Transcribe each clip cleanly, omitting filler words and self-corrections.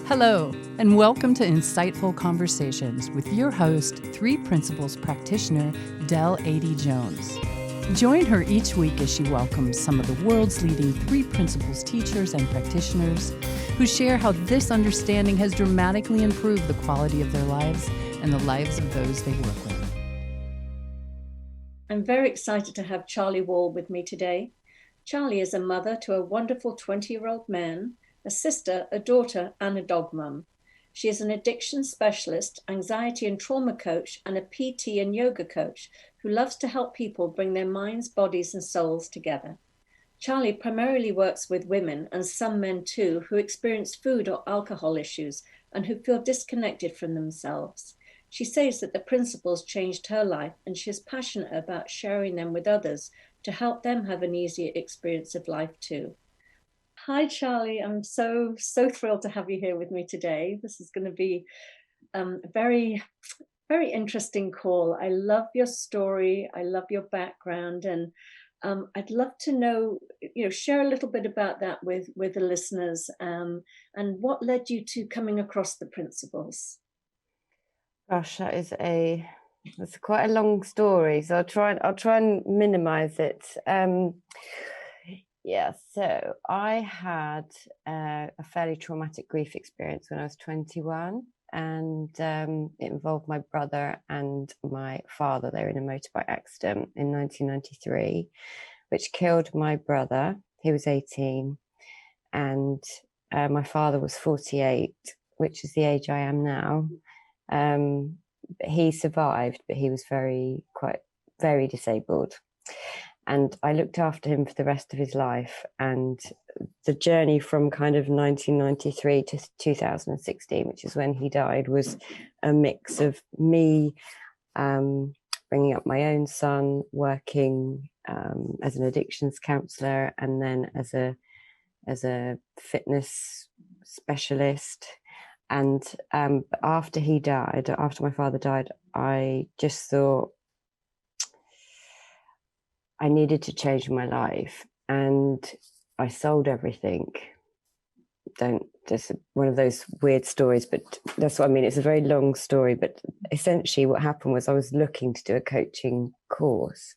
Hello, and welcome to Insightful Conversations with your host, Three Principles practitioner, Adey-Jones. Join her each week as she welcomes some of the world's leading Three Principles teachers and practitioners who share how this understanding has dramatically improved the quality of their lives and the lives of those they work with. I'm very excited to have Charli Wall with me today. Charli is a mother to a wonderful 20-year-old man, a sister, a daughter, and a dog mum. She is an addiction specialist, anxiety and trauma coach, and a PT and yoga coach who loves to help people bring their minds, bodies, and souls together. Charli primarily works with women, and some men too, who experience food or alcohol issues and who feel disconnected from themselves. She says that the principles changed her life, and she is passionate about sharing them with others to help them have an easier experience of life too. Hi, Charli. I'm so thrilled to have you here with me today. This is going to be a very interesting call. I love your story. I love your background, and I'd love to know, share a little bit about that with the listeners, and what led you to coming across the principles. Gosh, that's quite a long story, so I'll try and minimize it. So I had a fairly traumatic grief experience when I was 21, and it involved my brother and my father. They were in a motorbike accident in 1993, which killed my brother. He was 18, and my father was 48, which is the age I am now. He survived, but he was very disabled. And I looked after him for the rest of his life. And the journey from kind of 1993 to 2016, which is when he died, was a mix of me bringing up my own son, working as an addictions counsellor, and then as a fitness specialist. And after my father died, I just thought I needed to change my life, and I sold everything. Just one of those weird stories, but that's what I mean. It's a very long story, but essentially what happened was I was looking to do a coaching course,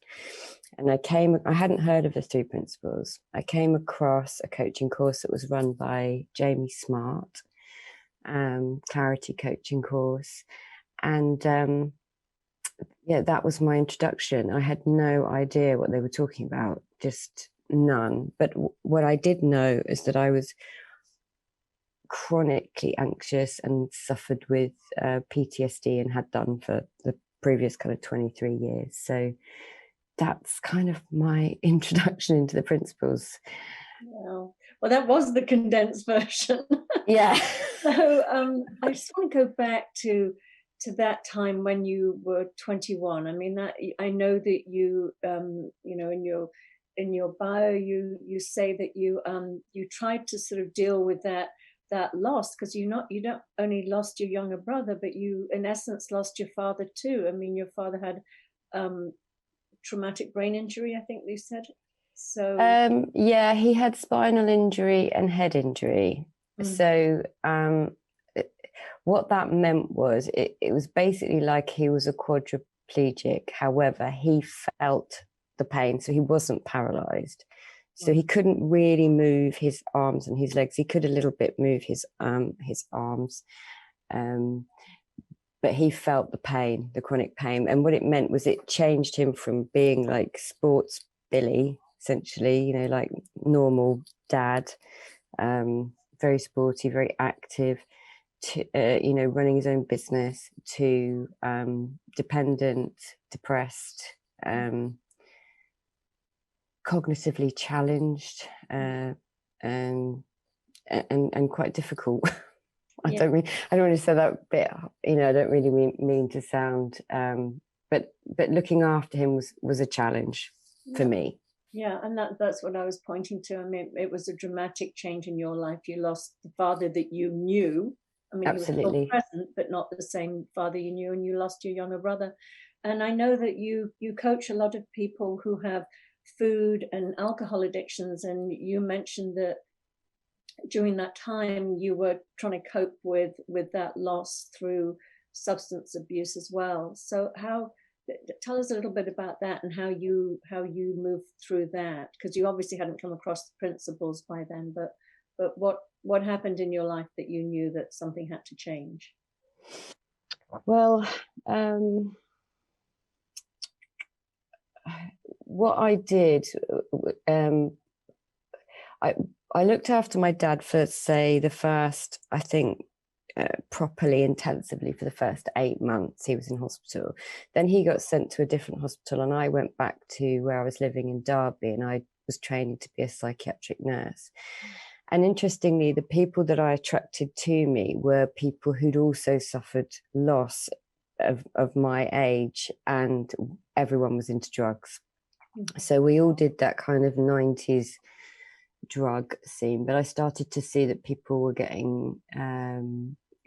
and I hadn't heard of the Three Principles. I came across a coaching course that was run by Jamie Smart, clarity coaching course, and that was my introduction. I had no idea what they were talking about, just none. But what I did know is that I was chronically anxious and suffered with PTSD, and had done for the previous kind of 23 years. So that's kind of my introduction into the principles. Wow. Well, that was the condensed version. Yeah. So I just want to go back to that time when you were 21. I mean, that I know that you in your bio you say that you tried to sort of deal with that loss, because you don't only lost your younger brother, but you in essence lost your father too. I mean, your father had traumatic brain injury, I think you said. So he had spinal injury and head injury. So what that meant was it was basically like he was a quadriplegic. However, he felt the pain, so he wasn't paralyzed. So he couldn't really move his arms and his legs. He could a little bit move his arms, but he felt the pain, the chronic pain. And what it meant was it changed him from being like sports Billy, essentially, like normal dad, very sporty, very active, to running his own business, to dependent, depressed, cognitively challenged, and quite difficult. I don't really say that bit, I don't really mean to sound, but looking after him was a challenge for me. Yeah, and that's what I was pointing to. I mean, it was a dramatic change in your life. You lost the father that you knew. I mean, Absolutely. He was still present, but not the same father you knew, and you lost your younger brother. And I know that you coach a lot of people who have food and alcohol addictions, and you mentioned that during that time you were trying to cope with that loss through substance abuse as well. So tell us a little bit about that and how you moved through that, because you obviously hadn't come across the principles by then, but what happened in your life that you knew that something had to change? Well, what I did, I looked after my dad for, say, the first, I think, properly, intensively for the first 8 months. He was in hospital. Then he got sent to a different hospital, and I went back to where I was living in Derby, and I was training to be a psychiatric nurse. And interestingly, the people that I attracted to me were people who'd also suffered loss of my age, and everyone was into drugs. So we all did that kind of 90s drug scene, but I started to see that people were getting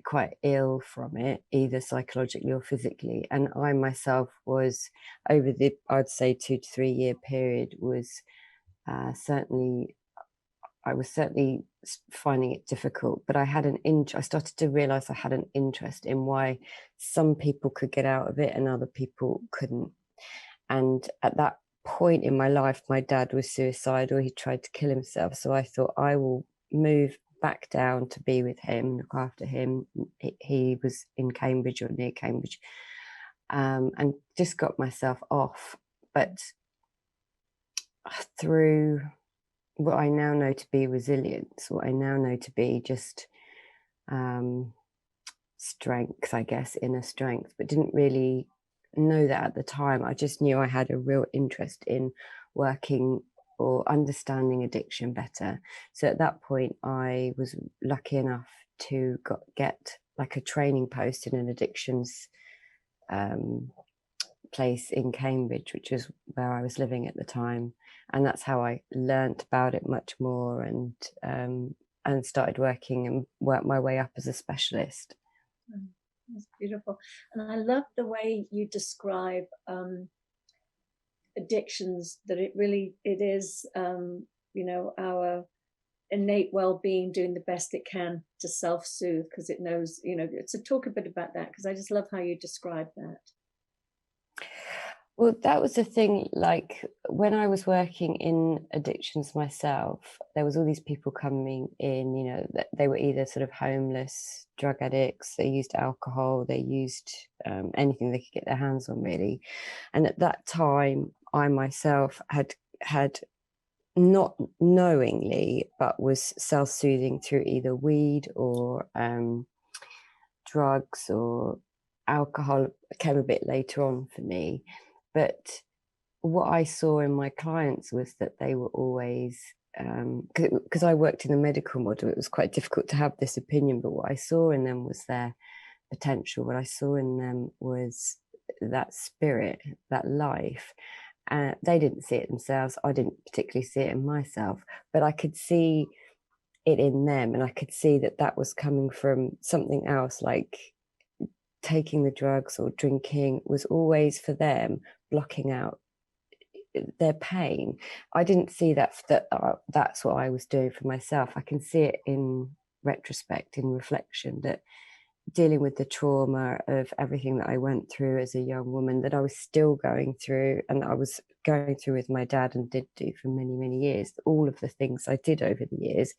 quite ill from it, either psychologically or physically. And I myself was, over the, I'd say, 2 to 3 year period, was certainly finding it difficult, but I had I started to realize I had an interest in why some people could get out of it and other people couldn't. And at that point in my life, my dad was suicidal. He tried to kill himself. So I thought, I will move back down to be with him, look after him. He was in Cambridge, or near Cambridge, and just got myself off. But through what I now know to be resilience, what I now know to be just strength, I guess, inner strength, but didn't really know that at the time. I just knew I had a real interest in working or understanding addiction better. So at that point, I was lucky enough to get like a training post in an addictions place in Cambridge, which is where I was living at the time. And that's how I learnt about it much more, and started working and worked my way up as a specialist. That's beautiful. And I love the way you describe addictions, that it is our innate well-being doing the best it can to self-soothe, because it knows, so talk a bit about that, because I just love how you describe that. Well, that was the thing, like when I was working in addictions myself, there was all these people coming in, they were either sort of homeless, drug addicts, they used alcohol, they used anything they could get their hands on, really. And at that time, I myself had not knowingly, but was self-soothing through either weed or drugs, or alcohol came a bit later on for me. But what I saw in my clients was that they were always, because I worked in the medical model, it was quite difficult to have this opinion, but what I saw in them was their potential. What I saw in them was that spirit, that life. They didn't see it themselves. I didn't particularly see it in myself, but I could see it in them, and I could see that that was coming from something else, like taking the drugs or drinking was always for them blocking out their pain. I didn't see that's what I was doing for myself. I can see it in retrospect, in reflection, that dealing with the trauma of everything that I went through as a young woman, that I was still going through, and I was going through with my dad and did do for many, many years. All of the things I did over the years,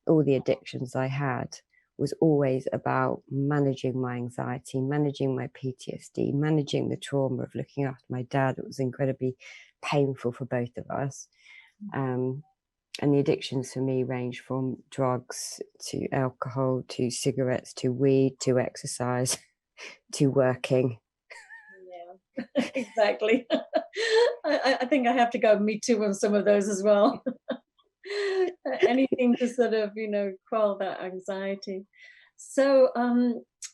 all the addictions I had, was always about managing my anxiety, managing my PTSD, managing the trauma of looking after my dad. It was incredibly painful for both of us. And the addictions for me range from drugs to alcohol to cigarettes to weed to exercise to working. Yeah, exactly. I think I have to go Me Too on some of those as well. Anything to sort of quell that anxiety. So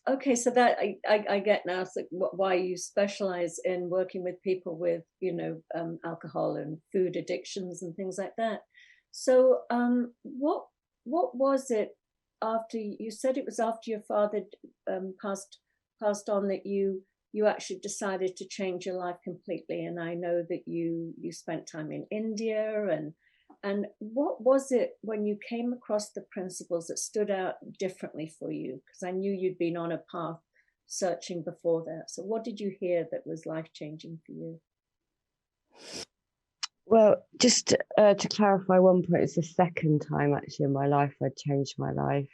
okay, so that I get now, so why you specialize in working with people with alcohol and food addictions and things like that. So what was it, after you said it was after your father passed on, that you actually decided to change your life completely? And I know that you spent time in India, and And what was it when you came across the principles that stood out differently for you? Because I knew you'd been on a path searching before that. So what did you hear that was life-changing for you? Well, just to clarify one point, it's the second time actually in my life I'd changed my life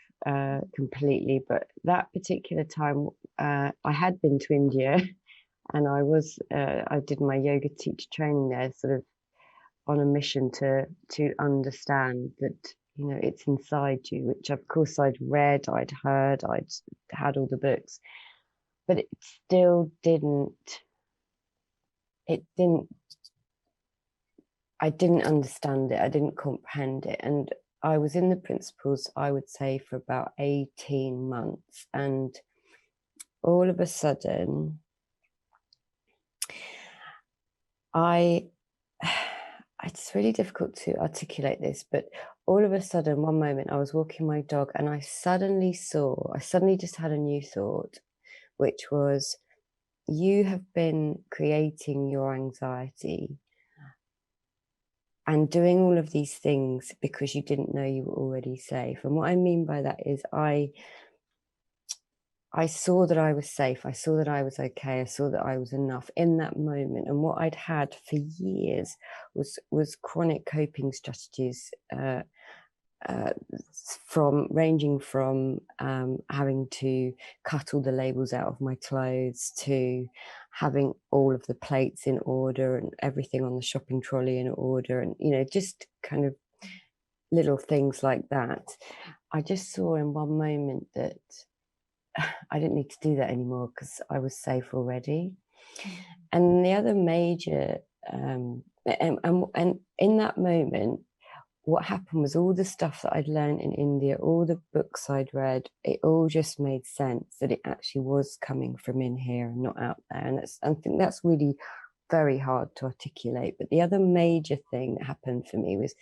completely. But that particular time, I had been to India, and I did my yoga teacher training there, sort of on a mission to understand that, you know, it's inside you, which of course I'd read, I'd heard, I'd had all the books, but it still didn't. I didn't understand it. I didn't comprehend it. And I was in the principles, I would say, for about 18 months. And all of a sudden, it's really difficult to articulate this, but all of a sudden, one moment I was walking my dog and I suddenly just had a new thought, which was, you have been creating your anxiety and doing all of these things because you didn't know you were already safe. And what I mean by that is I saw that I was safe. I saw that I was okay. I saw that I was enough in that moment. And what I'd had for years was chronic coping strategies, ranging from having to cut all the labels out of my clothes, to having all of the plates in order and everything on the shopping trolley in order, and, you know, just kind of little things like that. I just saw in one moment that I didn't need to do that anymore because I was safe already. And the other major and in that moment, what happened was all the stuff that I'd learned in India, all the books I'd read, it all just made sense that it actually was coming from in here and not out there. And I think that's really very hard to articulate. But the other major thing that happened for me was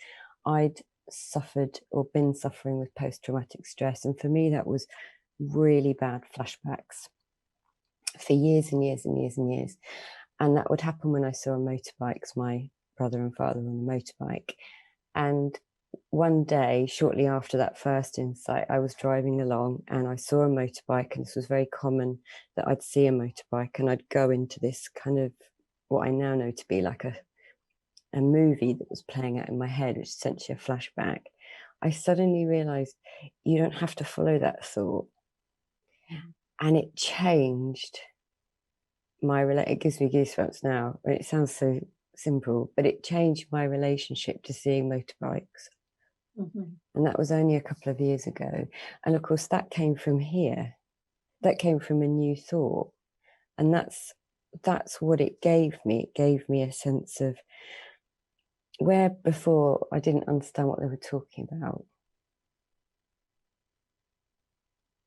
I'd suffered or been suffering with post-traumatic stress. And for me, that was really bad flashbacks for years and years and years and years. And that would happen when I saw motorbikes, my brother and father on the motorbike. And one day, shortly after that first insight, I was driving along and I saw a motorbike, and this was very common that I'd see a motorbike and I'd go into this kind of what I now know to be like a movie that was playing out in my head, which is essentially a flashback. I suddenly realized you don't have to follow that thought. And it changed it gives me goosebumps now. It sounds so simple, but it changed my relationship to seeing motorbikes. And that was only a couple of years ago. And of course, that came from here. That came from a new thought. And that's what it gave me. It gave me a sense of where before I didn't understand what they were talking about.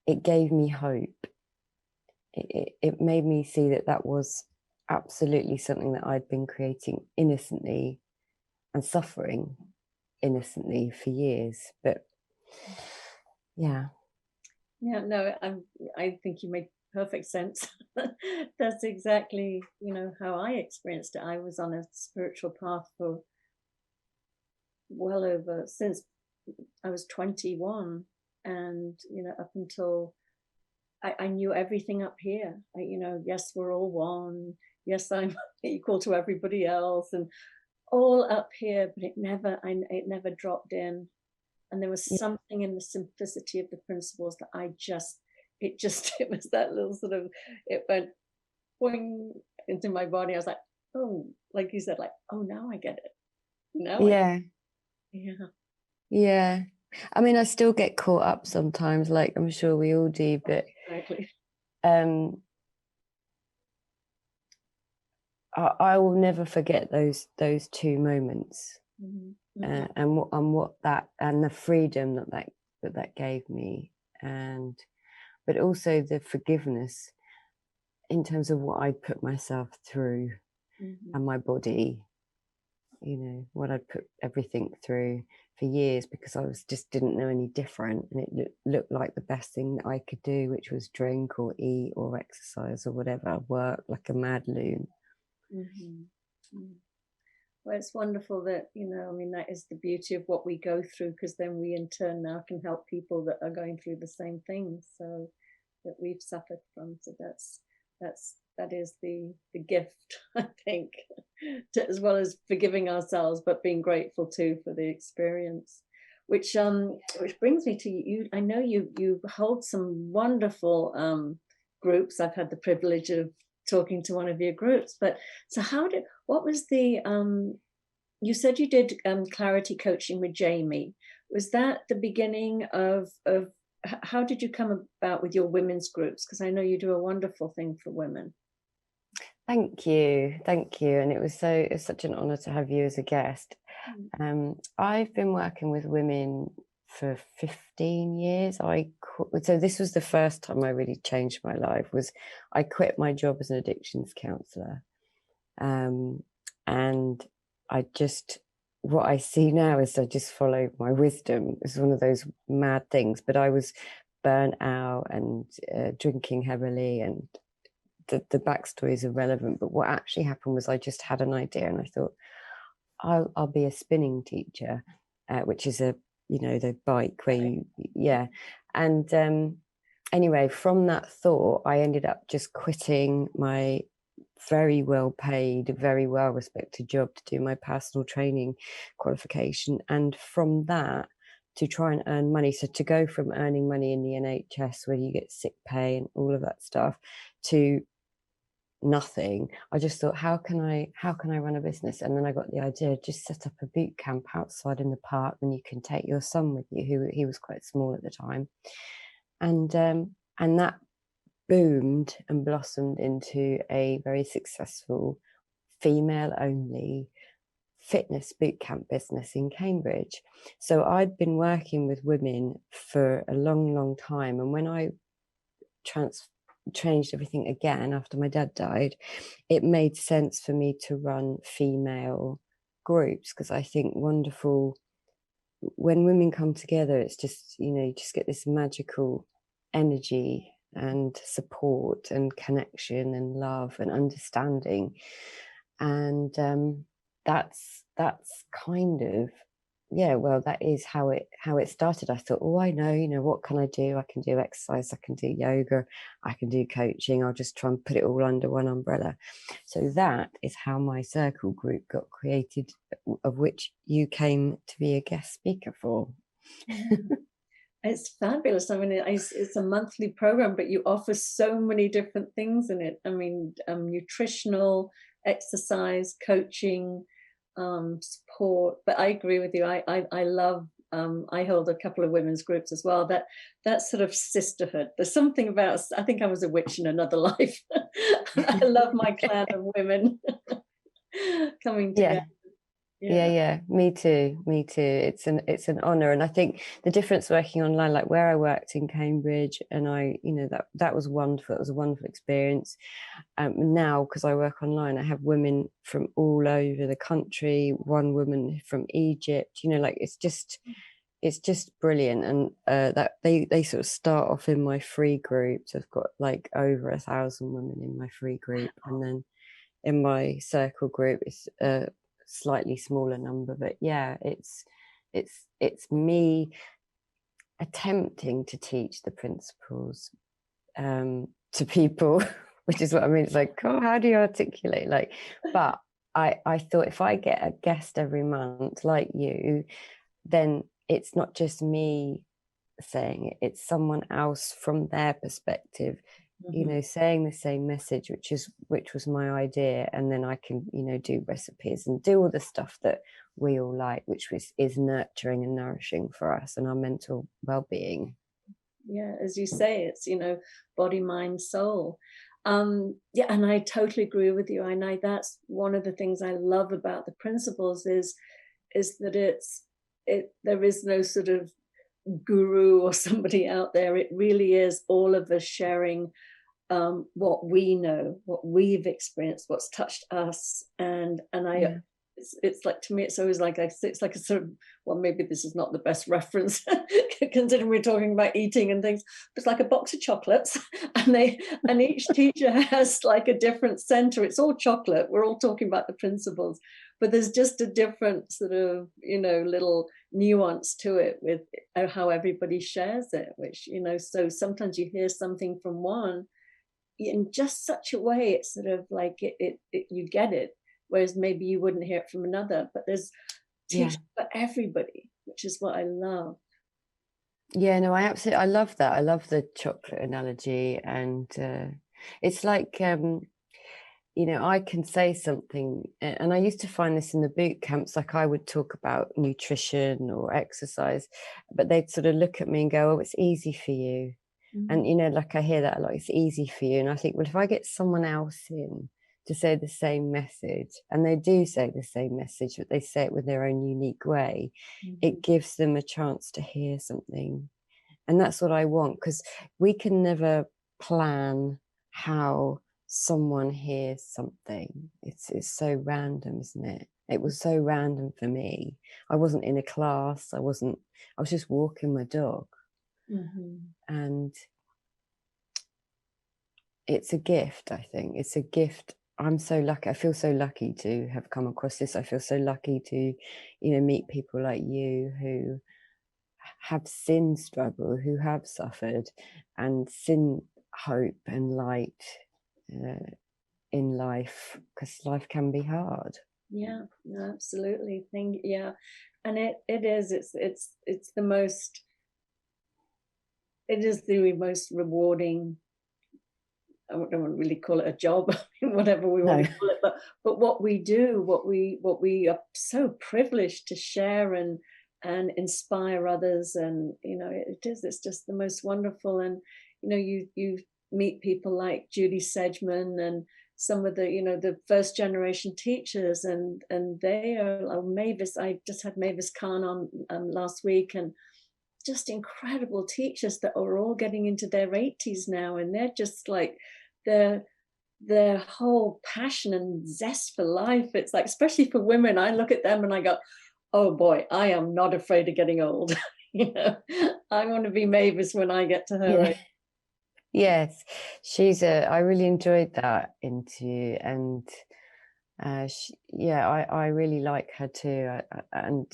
It gave me hope. It made me see that was absolutely something that I'd been creating innocently and suffering innocently for years. But yeah. No, I think you make perfect sense. That's exactly, you know, how I experienced it. I was on a spiritual path for well over, since I was 21, and, you know, up until I knew everything up here. You know, yes, we're all one. Yes, I'm equal to everybody else, and all up here. But it never dropped in. And there was something in the simplicity of the principles that it was that little sort of, it went boing into my body. I was like, oh, like you said, like, oh, now I get it. Now Yeah. I mean, I still get caught up sometimes, like I'm sure we all do, but exactly. I will never forget those two moments. And what that, and the freedom that gave me, but also the forgiveness in terms of what I'd put myself through and my body, you know, what I'd put everything through for years because I didn't know any different, and it looked like the best thing that I could do, which was drink or eat or exercise or whatever, work like a mad loon. Well, it's wonderful that, I mean, that is the beauty of what we go through, because then we in turn now can help people that are going through the same things, so that we've suffered from. So that is the gift, I think, as well as forgiving ourselves, but being grateful too for the experience. Which brings me to you. I know you hold some wonderful groups. I've had the privilege of talking to one of your groups, but so what was the you said you did clarity coaching with Jamie. Was that the beginning of how did you come about with your women's groups? Because I know you do a wonderful thing for women. Thank you, and it was such an honor to have you as a guest. I've been working with women for 15 years. So this was the first time I really changed my life. I quit my job as an addictions counselor, and what I see now is I just followed my wisdom. It's one of those mad things, but I was burnt out and drinking heavily, and the backstory is irrelevant. But what actually happened was I just had an idea, and I thought, I'll be a spinning teacher, which is the bike where and anyway, from that thought, I ended up just quitting my very well paid, very well respected job to do my personal training qualification, and from that to try and earn money. So to go from earning money in the NHS where you get sick pay and all of that stuff to nothing, I just thought, how can I run a business? And then I got the idea, just set up a boot camp outside in the park, and you can take your son with you, he was quite small at the time, and that boomed and blossomed into a very successful female only fitness boot camp business in Cambridge. So I'd been working with women for a long time, and when I changed everything again after my dad died, it made sense for me to run female groups, because I think wonderful when women come together, it's just, you just get this magical energy and support and connection and love and understanding, and that's kind of that is how it started. I thought, I know, what can I do? I can do exercise, I can do yoga, I can do coaching. I'll just try and put it all under one umbrella. So that is how my circle group got created, of which you came to be a guest speaker for. It's fabulous. I mean, it's a monthly program, but you offer so many different things in it. I mean, nutritional, exercise, coaching, support. But I agree with you. I love. I hold a couple of women's groups as well. That sort of sisterhood. There's something about. I think I was a witch in another life. I love my clan of women coming together. Yeah. Me too. It's an honor, and I think the difference working online, like where I worked in Cambridge, and that was wonderful. It was a wonderful experience. Now, because I work online, I have women from all over the country. One woman from Egypt. It's just brilliant, and that they sort of start off in my free groups. I've got like over 1,000 women in my free group, and then in my circle group, it's slightly smaller number, but it's me attempting to teach the principles to people, which is what I mean. It's like, how do you articulate, but I thought, if I get a guest every month like you, then it's not just me saying it's someone else from their perspective, saying the same message, which was my idea. And then I can, do recipes and do all the stuff that we all like, which is nurturing and nourishing for us and our mental well-being. Yeah, as you say, it's, body, mind, soul. And I totally agree with you. I know that's one of the things I love about the principles is that there is no sort of guru or somebody out there. It really is all of us sharing what we know, what we've experienced, what's touched us, and it's like, to me, it's always like, it's like a sort of, well, maybe this is not the best reference considering we're talking about eating and things, but it's like a box of chocolates, and each teacher has like a different center. It's all chocolate. We're all talking about the principles, but there's just a different sort of, little nuance to it with how everybody shares it, which, so sometimes you hear something from one in just such a way, it's sort of like you get it, whereas maybe you wouldn't hear it from another. But there's teaching for everybody, which is what I love. Yeah, no, I love that. I love the chocolate analogy, and it's like I can say something, and I used to find this in the boot camps, like I would talk about nutrition or exercise, but they'd sort of look at me and go, "Oh, it's easy for you." Mm-hmm. And like I hear that a lot, it's easy for you. And I think, well, if I get someone else in to say the same message, and they do say the same message, but they say it with their own unique way, it gives them a chance to hear something. And that's what I want, because we can never plan how someone hears something. It's so random, isn't it? It was so random for me. I wasn't in a class. I was just walking my dog. And it's a gift, I think. It's a gift. I'm so lucky. I feel so lucky to have come across this. I feel so lucky to, meet people like you who have seen struggle, who have suffered and seen hope and light in life, because life can be hard. Yeah, absolutely. And it is, it's the most, it is the most rewarding. I don't want to really call it a job, whatever we want to call it, but what we do, what we are so privileged to share and inspire others, and it's just the most wonderful. And you meet people like Judy Sedgman and some of the the first generation teachers, and they are Mavis. I just had Mavis Khan on last week, and just incredible teachers that are all getting into their 80s now, and they're just like their whole passion and zest for life. It's like, especially for women, I look at them and I go, oh boy, I am not afraid of getting old. I want to be Mavis when I get to her age. Yes, I really enjoyed that interview, and I really like her too. And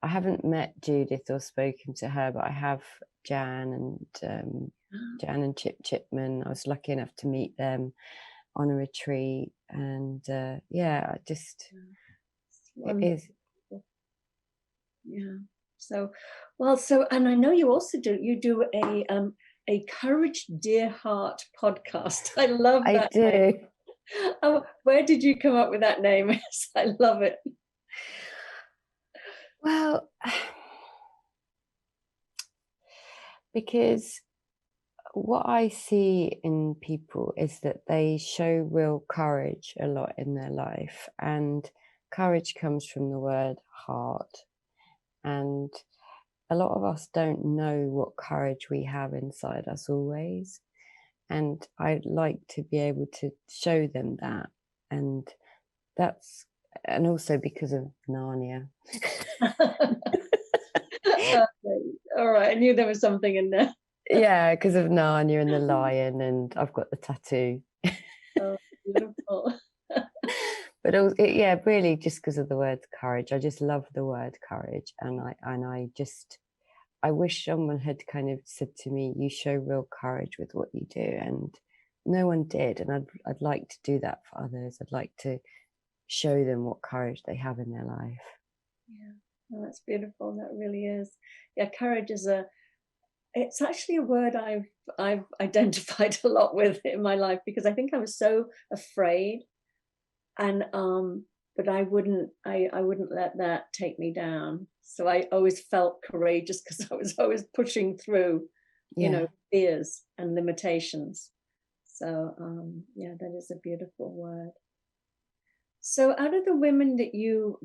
I haven't met Judith or spoken to her, but I have Jan and Chip Chipman. I was lucky enough to meet them on a retreat, and it is. Yeah. So, and I know you also do a Courage Dear Heart podcast. I love that. I do. Name. Oh, where did you come up with that name? I love it. Well, because what I see in people is that they show real courage a lot in their life, and courage comes from the word heart. And a lot of us don't know what courage we have inside us always. And I'd like to be able to show them that. And also because of Narnia. All right, I knew there was something in there. Yeah, because of Narnia and the lion, and I've got the tattoo. Oh, beautiful. But really just because of the word courage. I just love the word courage, and I wish someone had kind of said to me, you show real courage with what you do, and no one did. And I'd like to do that for others. I'd like to show them what courage they have in their life. Yeah, well, that's beautiful. That really is. Yeah, courage is it's actually a word I've identified a lot with in my life, because I think I was so afraid, and but I wouldn't let that take me down. So I always felt courageous because I was always pushing through, fears and limitations. So that is a beautiful word. So out of the women that you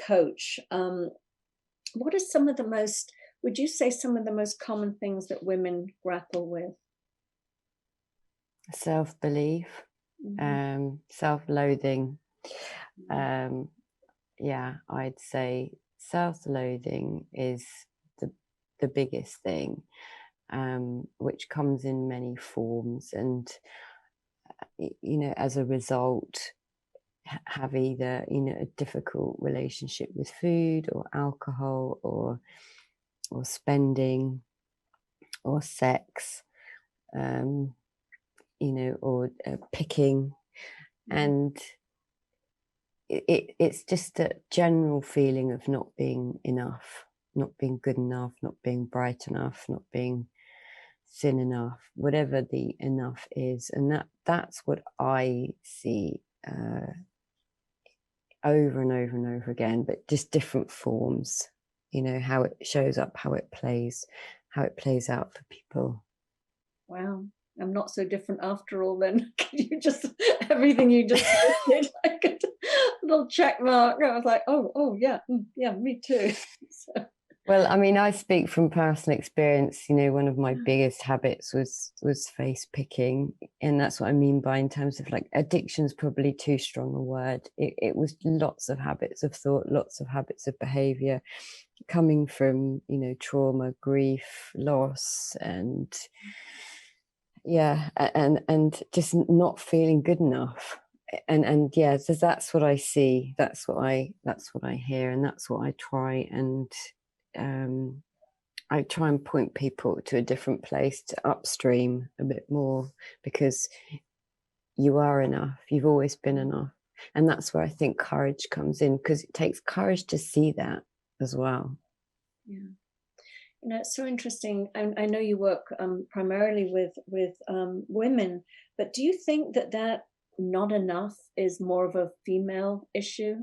coach, what are some of the most, would you say some of the most common things that women grapple with? Self-belief, self-loathing, Yeah, I'd say self-loathing is the biggest thing, which comes in many forms, and as a result have either a difficult relationship with food or alcohol or spending or sex, or picking, and it's just a general feeling of not being enough, not being good enough, not being bright enough, not being thin enough, whatever the enough is. And that's what I see over and over and over again, but just different forms, how it shows up, how it plays out for people. Wow. I'm not so different after all then. You just, everything you just did, like a little check mark. I was like, oh yeah, yeah, me too. So. Well, I mean, I speak from personal experience. One of my biggest habits was face picking, and that's what I mean by, in terms of like, addiction's probably too strong a word. It was lots of habits of thought, lots of habits of behavior, coming from trauma, grief, loss, and and just not feeling good enough. And yeah, so that's what I see. That's what I hear, and that's what I try and. I try and point people to a different place, to upstream a bit more, because you are enough. You've always been enough. And that's where I think courage comes in, because it takes courage to see that as well. Yeah. It's so interesting. I know you work primarily with women, but do you think that not enough is more of a female issue?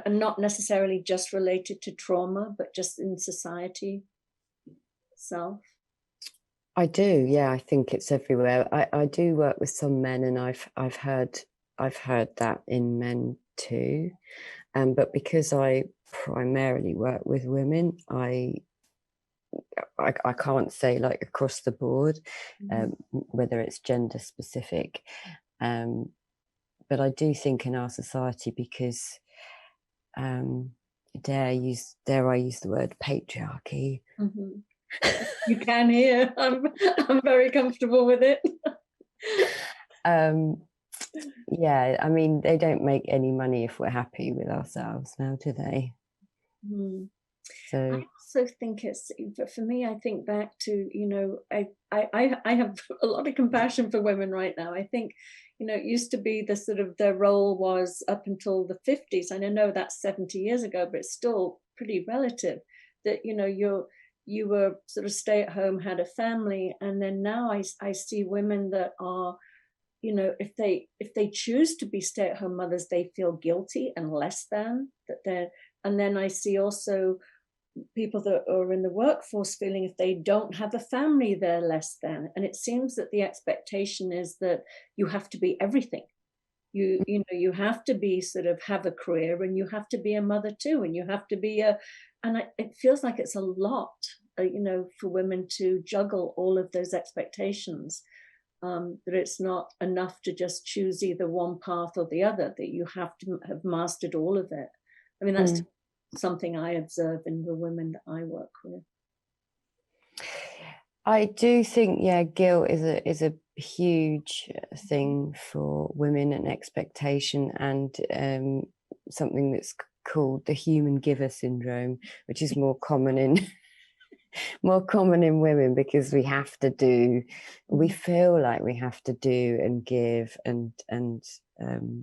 Not necessarily just related to trauma, but just in society itself? I do, yeah. I think it's everywhere. I do work with some men, and I've heard that in men too. But because I primarily work with women, I can't say like across the board, whether it's gender specific. But I do think in our society, because dare I use the word patriarchy. You can hear. I'm very comfortable with it. Yeah, I mean, they don't make any money if we're happy with ourselves now, do they? So I also think it's, for me, I think back to, I have a lot of compassion for women right now. I think, it used to be the sort of, their role was up until the 50s. And I know that's 70 years ago, but it's still pretty relative that, you were sort of stay at home, had a family. And then now I see women that are, if they choose to be stay at home mothers, they feel guilty and less than that. And then I see also people that are in the workforce feeling if they don't have a family, they're less than. And it seems that the expectation is that you have to be everything. You have to be sort of have a career, and you have to be a mother too, and you have to be it feels like it's a lot, for women to juggle all of those expectations. That it's not enough to just choose either one path or the other, that you have to have mastered all of it. I mean, that's something I observe in the women that I work with. I do think, guilt is a huge thing for women, and expectation, and something that's called the human giver syndrome, which is more common in women, because we feel like we have to do and give and can't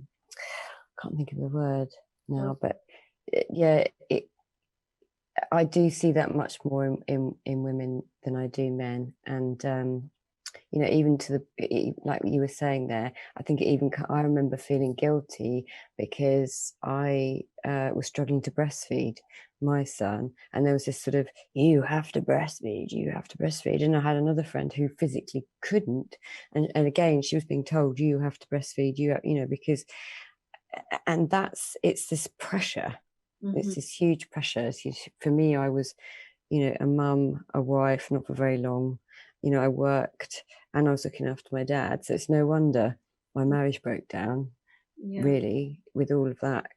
think of the word now, but I do see that much more in women than I do men. And even to like you were saying there, I think I remember feeling guilty because I was struggling to breastfeed my son, and there was this sort of, you have to breastfeed, and I had another friend who physically couldn't, and again she was being told, you have to breastfeed, because, and it's this pressure. It's this huge pressure. For me, I was, a mum, a wife, not for very long. I worked and I was looking after my dad. So it's no wonder my marriage broke down. really, with all of that,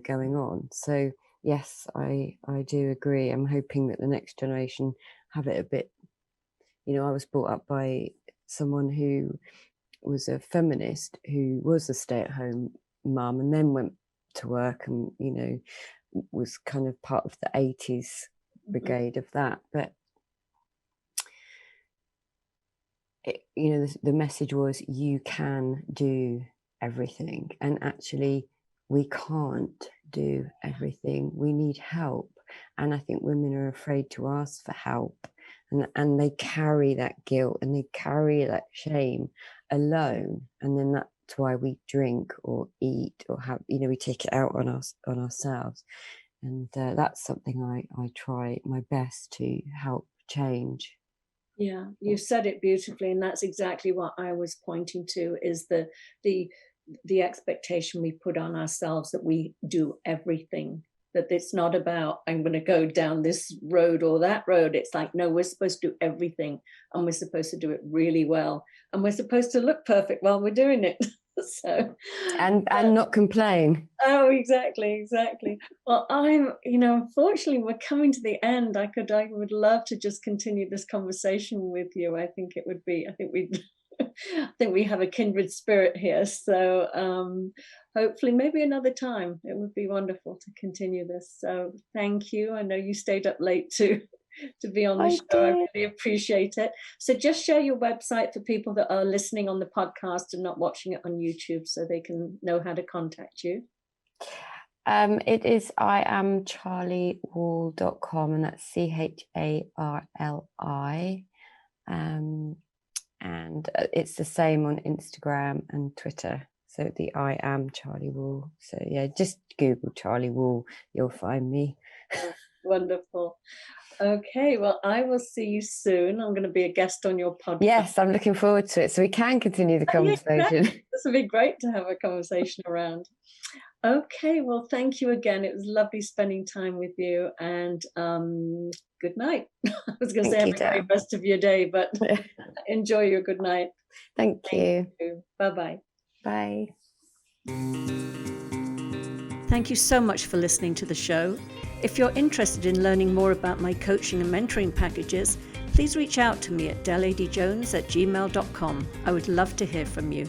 going on. So yes, I do agree. I'm hoping that the next generation have it a bit. I was brought up by someone who was a feminist, who was a stay-at-home mum and then went to work, and was kind of part of the 80s brigade of that. But the message was, you can do everything, and actually we can't do everything. We need help, and I think women are afraid to ask for help, and they carry that guilt and they carry that shame alone, and then that's why we drink or eat or have, we take it out on ourselves. And that's something I try my best to help change. Yeah, you said it beautifully, and that's exactly what I was pointing to, is the expectation we put on ourselves that we do everything, that it's not about, I'm going to go down this road or that road. It's like, no, we're supposed to do everything, and we're supposed to do it really well, and we're supposed to look perfect while we're doing it. So and not complain. Oh, exactly. Well, unfortunately we're coming to the end. I would love to just continue this conversation with you. I think we have a kindred spirit here. So hopefully maybe another time. It would be wonderful to continue this. So thank you. I know you stayed up late to be on the show. I really appreciate it. So just share your website for people that are listening on the podcast and not watching it on YouTube, so they can know how to contact you. It is iamcharliwall.com, and that's CHARLI. And it's the same on Instagram and Twitter. So the I Am Charli Wall. So yeah, just Google Charli Wall, you'll find me. Wonderful. Okay, well, I will see you soon. I'm going to be a guest on your podcast. Yes, I'm looking forward to it, so we can continue the conversation. This would be great to have a conversation around. Okay, well, thank you again. It was lovely spending time with you, and good night. I was going to say have a great rest of your day, but enjoy your good night. Thank you. Bye-bye. Bye. Thank you so much for listening to the show. If you're interested in learning more about my coaching and mentoring packages, please reach out to me at Adey-Jones@gmail.com. I would love to hear from you.